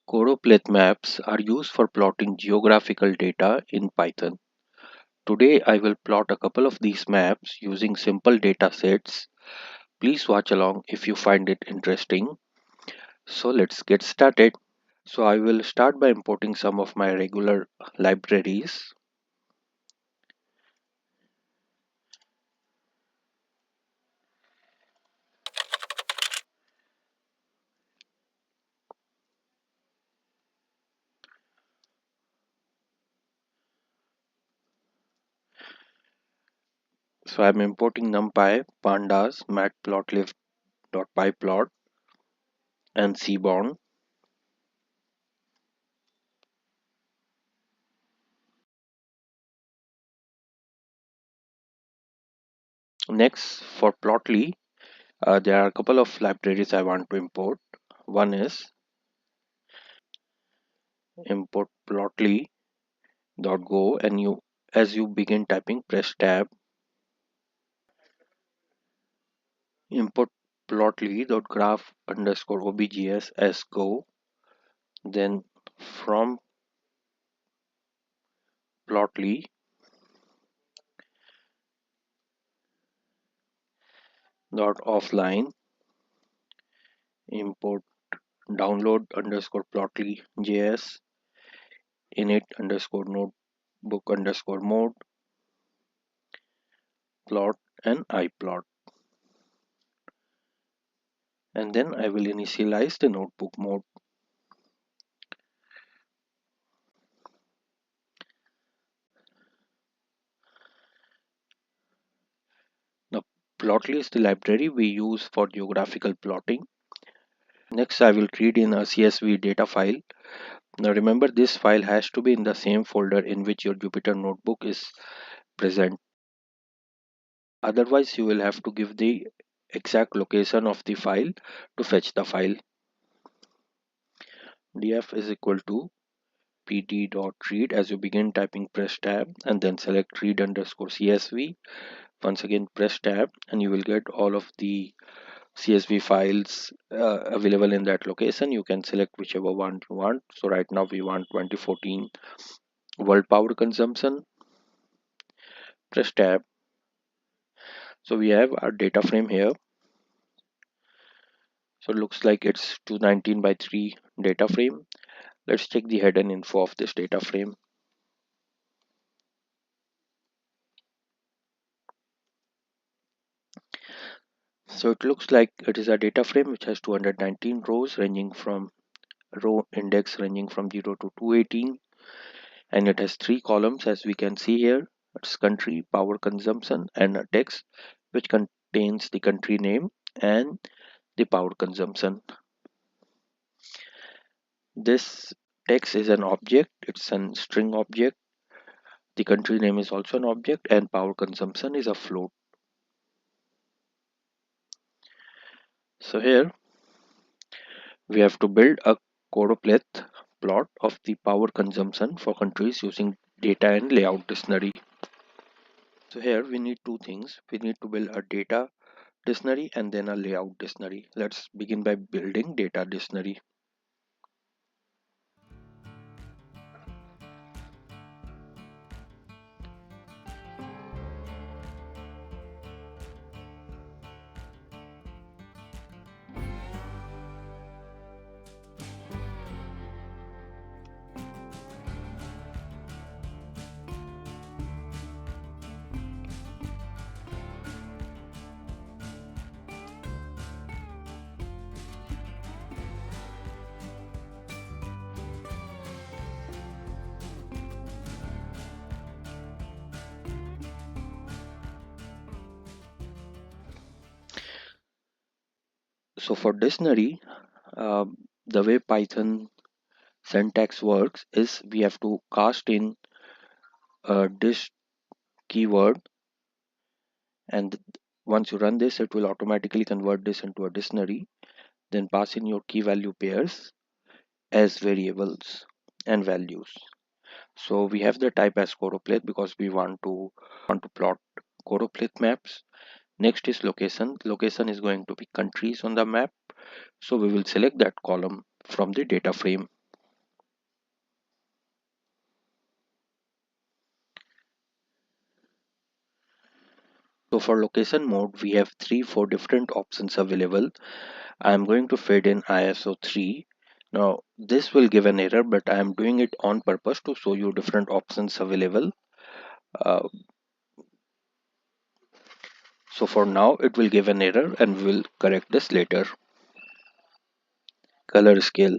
Choropleth maps are used for plotting geographical data in Python. Today I will plot a couple of these maps using simple data sets. Please watch along if you find it interesting. So let's get started. So I will start by importing some of my regular libraries. So I'm importing NumPy, Pandas, Matplotlib.pyplot and Seaborn. Next for Plotly, there are a couple of libraries I want to import. One is import plotly.go, and as you begin typing, press tab. Import plotly.graph underscore obgs as go. Then from plotly dot offline import download underscore plotly js init underscore notebook underscore mode plot and iplot, and then I will initialize the notebook mode. Now plotly is the library we use for geographical plotting. Next I will read in a csv data file. Now remember, this file has to be in the same folder in which your Jupyter notebook is present. Otherwise, you will have to give the exact location of the file to fetch the file. df is equal to pd.read. As you begin typing, press tab and then select read underscore csv. Once again, press tab and you will get all of the CSV files available in that location. You can select whichever one you want. So right now we want 2014 world power consumption. Press tab. So we have our data frame here. So it looks like it's 219 by 3 data frame. Let's check the head and info of this data frame. So it looks like it is a data frame which has 219 rows ranging from row index ranging from 0 to 218, and it has 3 columns as we can see here. It's country, power consumption, and a text which contains the country name and the power consumption. This text is an object, it's a string object. The country name is also an object, and power consumption is a float. So here we have to build a Choropleth plot of the power consumption for countries using data and layout dictionary. So here we need two things. We need to build a data dictionary and then a layout dictionary. Let's begin by building data dictionary. So for dictionary, uh, the way Python syntax works is we have to cast in a disk keyword, and once you run this, it will automatically convert this into a dictionary. Then pass in your key value pairs as variables and values. So we have the type as choropleth because we want to plot choropleth maps. Next is location. Location is going to be countries on the map. So we will select that column from the data frame. So for location mode, we have 4 different options available. I am going to fade in ISO 3. Now this will give an error, but I am doing it on purpose to show you different options available. Uh, so for now it will give an error and we will correct this later. Color scale.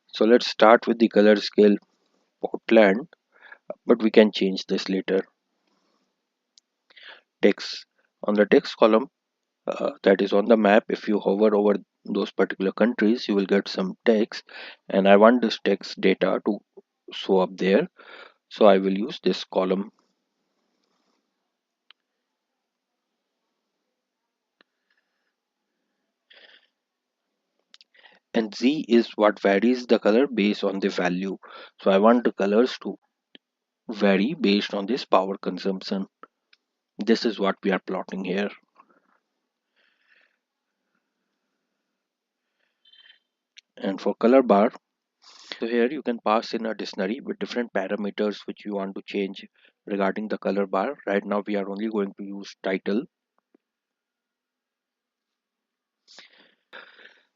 So let's start with the color scale Portland, but we can change this later. Text. On the text column, that is on the map, if you hover over those particular countries you will get some text, and I want this text data to show up there, so I will use this column. And Z is what varies the color based on the value, so I want the colors to vary based on this power consumption. This is what we are plotting here. And for color bar, so here you can pass in a dictionary with different parameters which you want to change regarding the color bar. Right now we are only going to use title.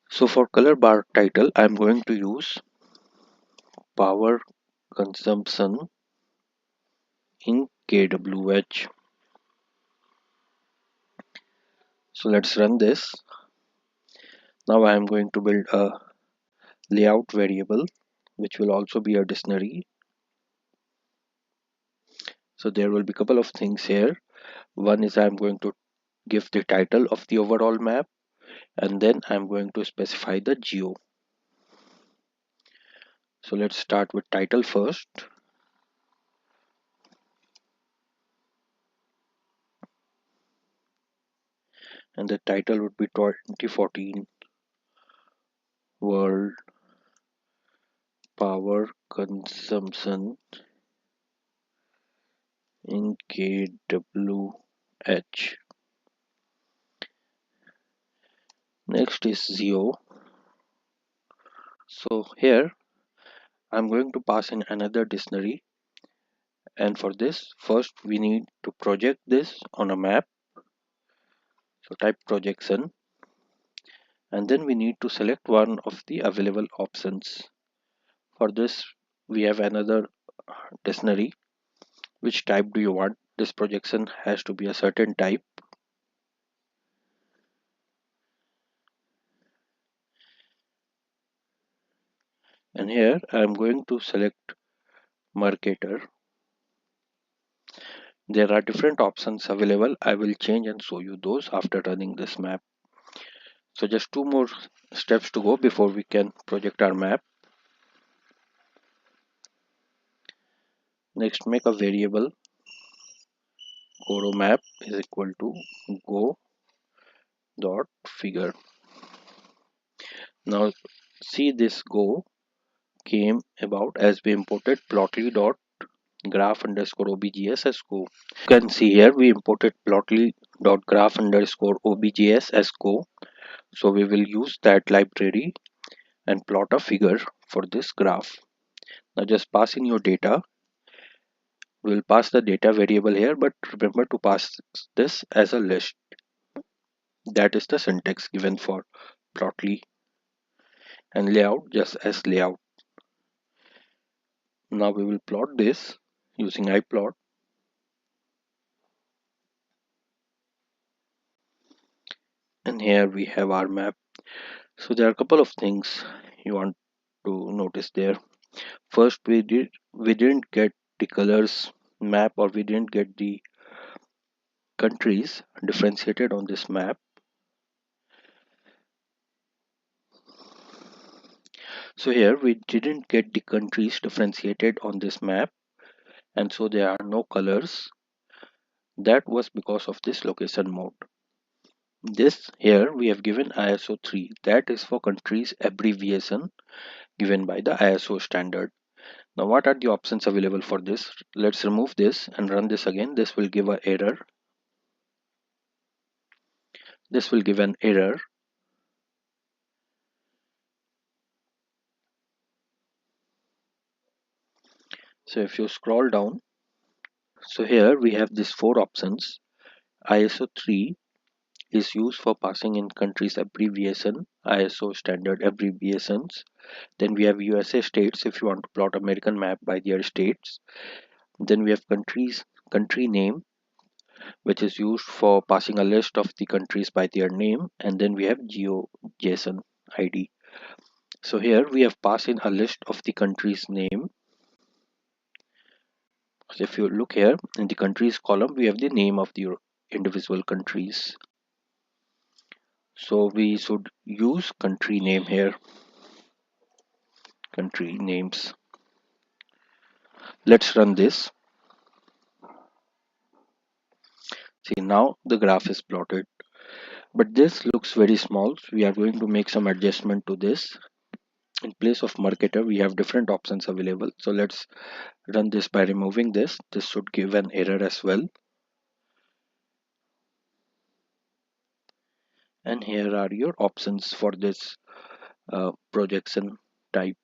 So for color bar title, I'm going to use power consumption in kWh. So let's run this. Now I'm going to build a layout variable, which will also be a dictionary. So there will be a couple of things here. One is I'm going to give the title of the overall map, and then I'm going to specify the geo. So let's start with title first. And the title would be 2014 World Power Consumption in kWh. Next is geo. So here I'm going to pass in another dictionary, and for this first we need to project this on a map. So type projection, and then we need to select one of the available options. For this we have another dictionary. Which type do you want? This projection has to be a certain type. And here I am going to select Mercator. There are different options available. I will change and show you those after running this map. So just 2 more steps to go before we can project our map. Next, make a variable Goro map is equal to go dot figure. Now see, this go came about as we imported plotly dot graph underscore obgs as go. You can see here we imported plotly dot graph underscore obgs as go. So we will use that library and plot a figure for this graph. Now just pass in your data. We will pass the data variable here, but remember to pass this as a list. That is the syntax given for plotly, and layout just as layout. Now we will plot this using iplot. And here we have our map. So there are a couple of things you want to notice there. First, we didn't get the colors map, or we didn't get the countries differentiated on this map. So here we didn't get the countries differentiated on this map, and so there are no colors. That was because of this location mode. This here we have given ISO 3, that is for countries abbreviation given by the ISO standard. Now what are the options available for this? Let's remove this and run this again. This will give an error. This will give an error. So if you scroll down, so here we have these 4 options. ISO 3 is used for passing in countries abbreviation, ISO standard abbreviations. Then we have USA states if you want to plot American map by their states. Then we have country name, which is used for passing a list of the countries by their name. And then we have GeoJSON ID. So here we have passed in a list of the country's name. So if you look here in the countries column, we have the name of the individual countries. So we should use country name here, country names. Let's run this. See, now the graph is plotted, but this looks very small. So we are going to make some adjustment to this. In place of marketer, we have different options available. So let's run this by removing this. This should give an error as well. And here are your options for this projection type.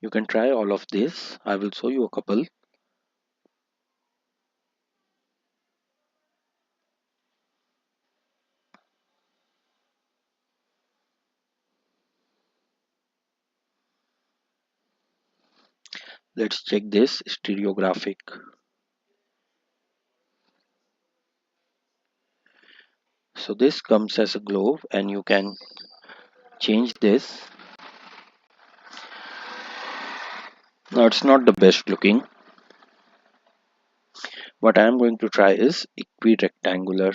You can try all of this. I will show you a couple. Let's check this stereographic. So this comes as a globe and you can change this. Now it's not the best looking. What I am going to try is equirectangular.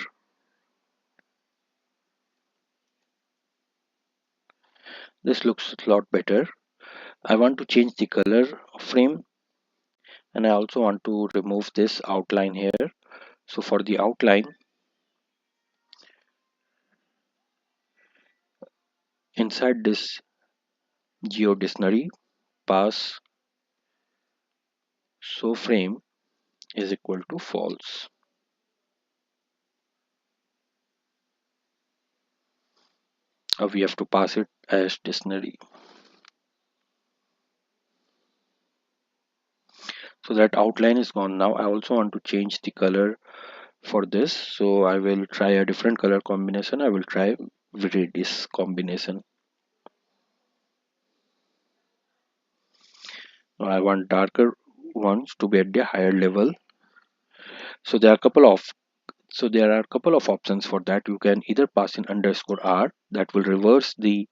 This looks a lot better. I want to change the color frame and I also want to remove this outline here. So for the outline, inside this geo dictionary, pass show frame is equal to false. We have to pass it as dictionary. So that outline is gone now. I also want to change the color for this. So I will try a different color combination. I will try Viridis combination. Now I want darker ones to be at the higher level. So there are a couple of options for that. You can either pass in underscore R that will reverse the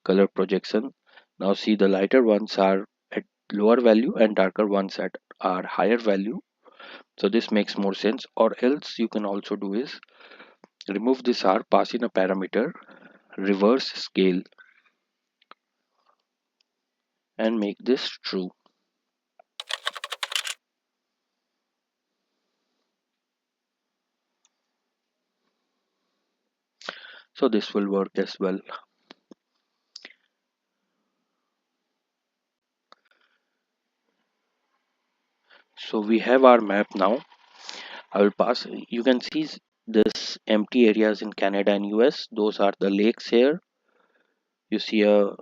color projection. Now see, the lighter ones are at lower value and darker ones at are higher value. So this makes more sense. Or else you can also do is remove this R, pass in a parameter, reverse scale, and make this true. So this will work as well. So we have our map now. I will pass. You can see this empty areas in Canada and US. Those are the lakes here. You see a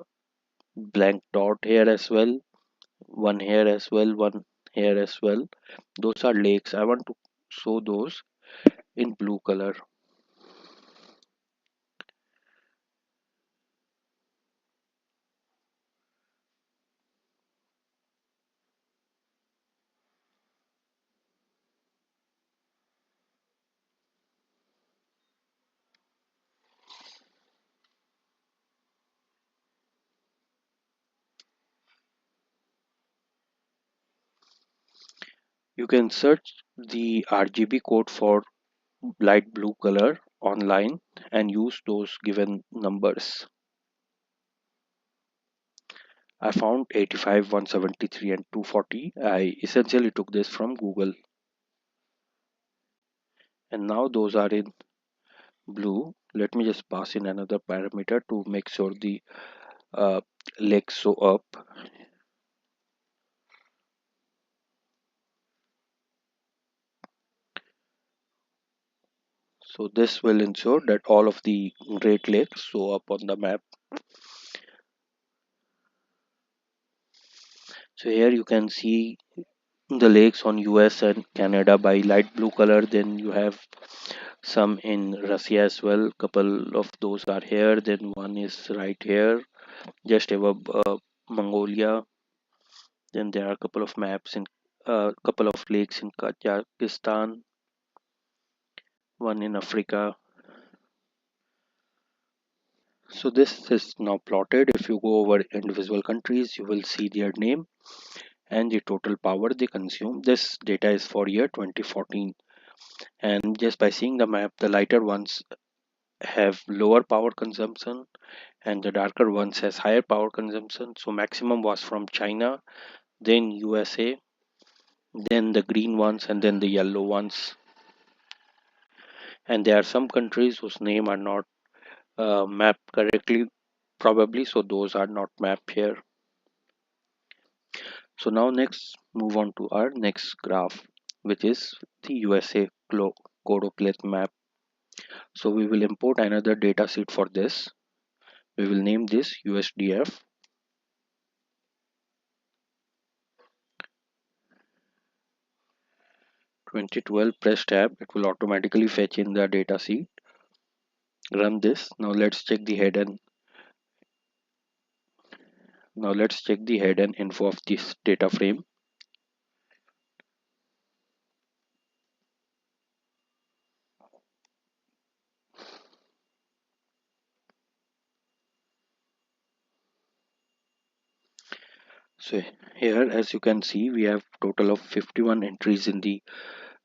blank dot here as well. One here as well. One here as well. Those are lakes. I want to show those in blue color. You can search the RGB code for light blue color online and use those given numbers. I found 85, 173 and 240. I essentially took this from Google. And now those are in blue. Let me just pass in another parameter to make sure the uh, legs show up. So this will ensure that all of the Great Lakes show up on the map. So here you can see the lakes on US and Canada by light blue color. Then you have some in Russia as well. Couple of those are here. Then one is right here, just above Mongolia. Then there are a couple of maps in couple of lakes in Kazakhstan, one in Africa. So this is now plotted. If you go over individual countries, you will see their name and the total power they consume. This data is for year 2014, and just by seeing the map, the lighter ones have lower power consumption and the darker ones has higher power consumption. So maximum was from China, then USA, then the green ones, and then the yellow ones. And there are some countries whose name are not mapped correctly, probably, so those are not mapped here. So now next move on to our next graph, which is the USA Choropleth map. So we will import another data sheet for this. We will name this USDF. 2012, press tab, it will automatically fetch in the data sheet. Run this. Let's check the head and info of this data frame. So here, as you can see, we have total of 51 entries in the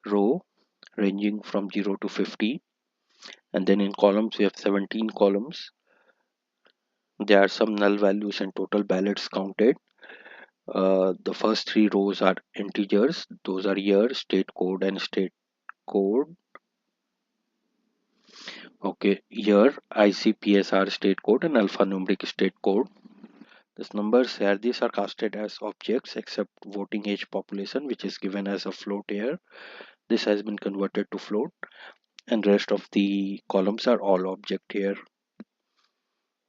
row ranging from 0 to 50, and then in columns we have 17 columns. There are some null values and total ballots counted. The first three rows are integers, those are year, state code, and state code. Okay, year, ICPSR state code, and alphanumeric state code. These numbers here, these are casted as objects except voting age population, which is given as a float here. This has been converted to float, and rest of the columns are all object here.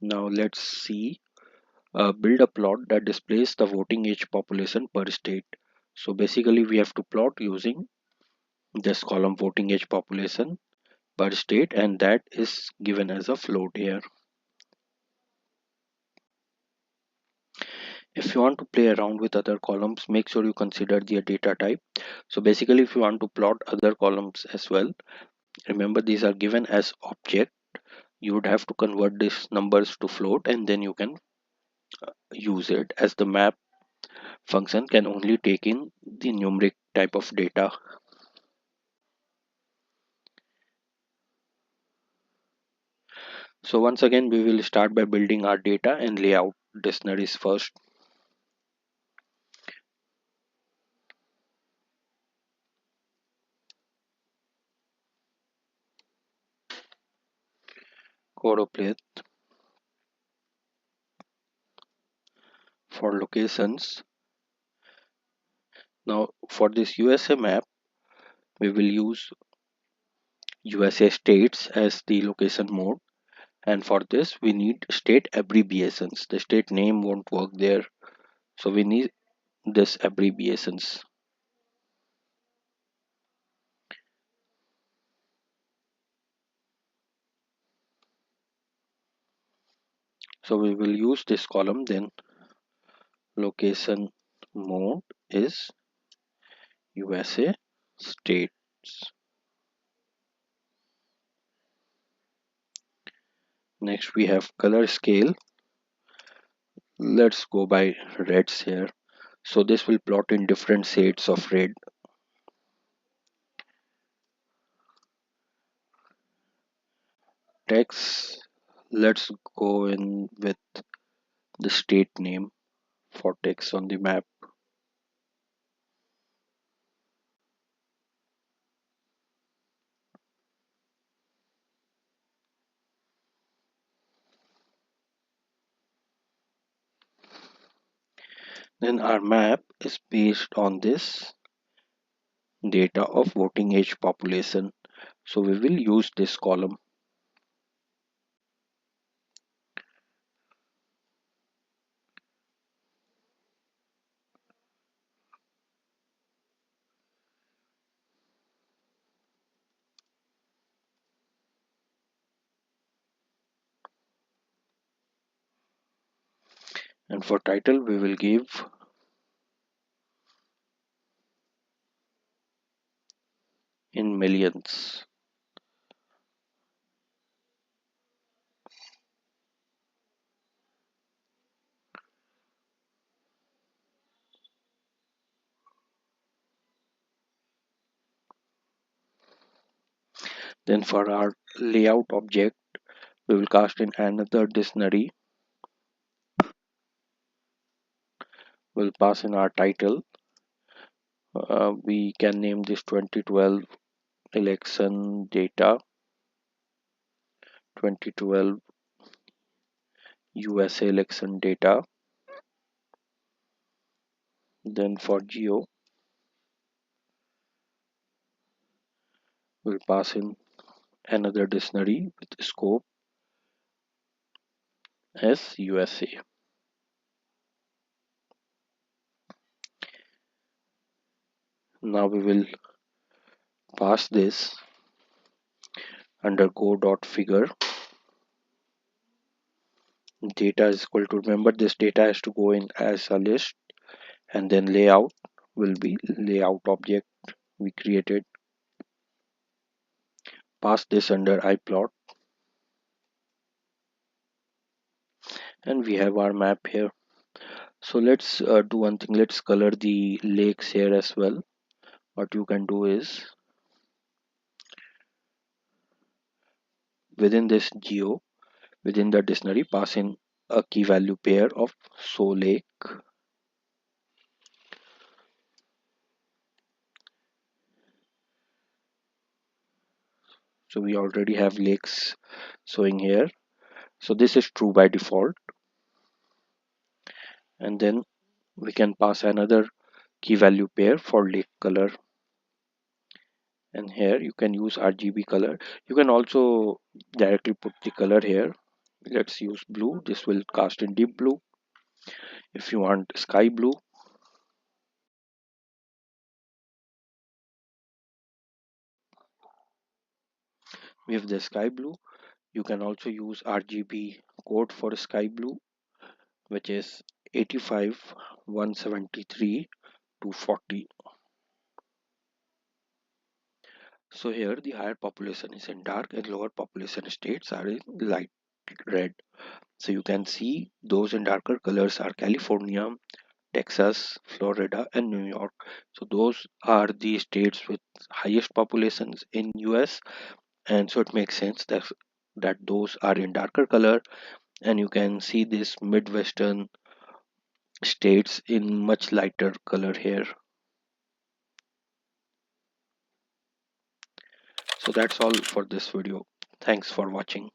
Now let's see, build a plot that displays the voting age population per state. So basically we have to plot using this column voting age population per state, and that is given as a float here. If you want to play around with other columns, make sure you consider their data type. So basically if you want to plot other columns as well, remember these are given as object. You would have to convert these numbers to float, and then you can use it, as the map function can only take in the numeric type of data. So once again we will start by building our data and layout dictionaries first. Choropleth for locations. Now for this USA map, we will use USA states as the location mode, and for this we need state abbreviations. The state name won't work there, so we need this abbreviations. So we will use this column, then location mode is USA states. Next we have color scale. Let's go by reds here. So this will plot in different shades of red. Text, let's go in with the state name for text on the map. Then our map is based on this data of voting age population. So we will use this column. And for title we will give in millions. Then for our layout object we will cast in another dictionary. We'll pass in our title. We can name this 2012 election data, 2012 USA election data. Then for geo we'll pass in another dictionary with scope as USA. Now we will pass this under go.figure. Data is equal to, remember this data has to go in as a list, and then layout will be layout object we created. Pass this under iplot, and we have our map here. So let's do one thing, let's color the lakes here as well. What you can do is within this geo, within the dictionary, pass in a key value pair of so lake. So we already have lakes showing here, so this is true by default. And then we can pass another key value pair for lake color, and here you can use RGB color. You can also directly put the color here. Let's use blue, this will cast in deep blue. If you want sky blue, we have the sky blue. You can also use RGB code for sky blue, which is 85 173 240. So here the higher population is in dark and lower population states are in light red. So you can see those in darker colors are California, Texas, Florida, and New York. So those are the states with highest populations in US, and so it makes sense that those are in darker color. And you can see this Midwestern states in much lighter color here. So that's all for this video. Thanks for watching.